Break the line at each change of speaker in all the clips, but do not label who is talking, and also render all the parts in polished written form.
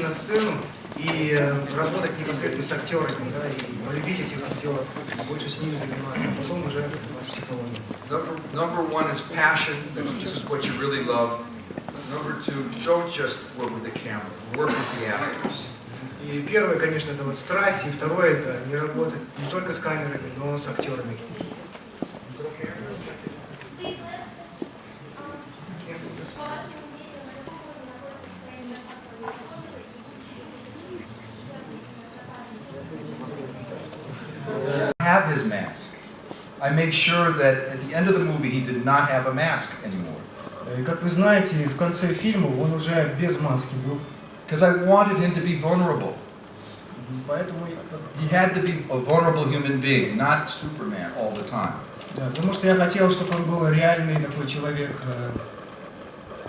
на сцену и работать непосредственно с актерами, да, и полюбить этих актеров, больше с ними заниматься, а потом уже с психологией.
Number one is passion. This is what you really love. Number two, don't just work with the camera. Work with the actors.
И первое, конечно, это вот страсть, и второе это не работать не только с камерами, но с актерами.
Have his mask. I made sure that at the end of the movie he did not have a mask anymore.
Как вы знаете, в конце фильма он уже без маски был.
Because I wanted him to be vulnerable.
Поэтому
He had to be a vulnerable human being, not Superman all the time.
да, потому что я хотел, чтобы он был реальный такой человек,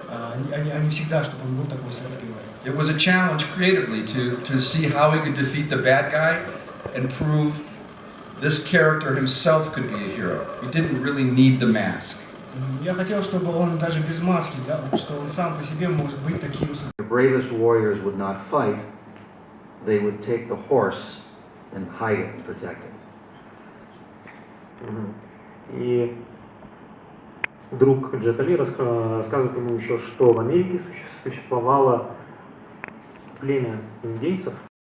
а не всегда, чтобы он был такой святым.
It was a challenge creatively to see how he could defeat the bad guy and prove this character himself could be a hero. He didn't really need the mask.
Я хотел, чтобы он даже без маски, да, что он сам по себе может быть таким.
The bravest warriors would not fight. They would take the horse and hide it and protect it.
И друг Джета Ли рассказывает ему еще, что в Америке существовало племя индейцев,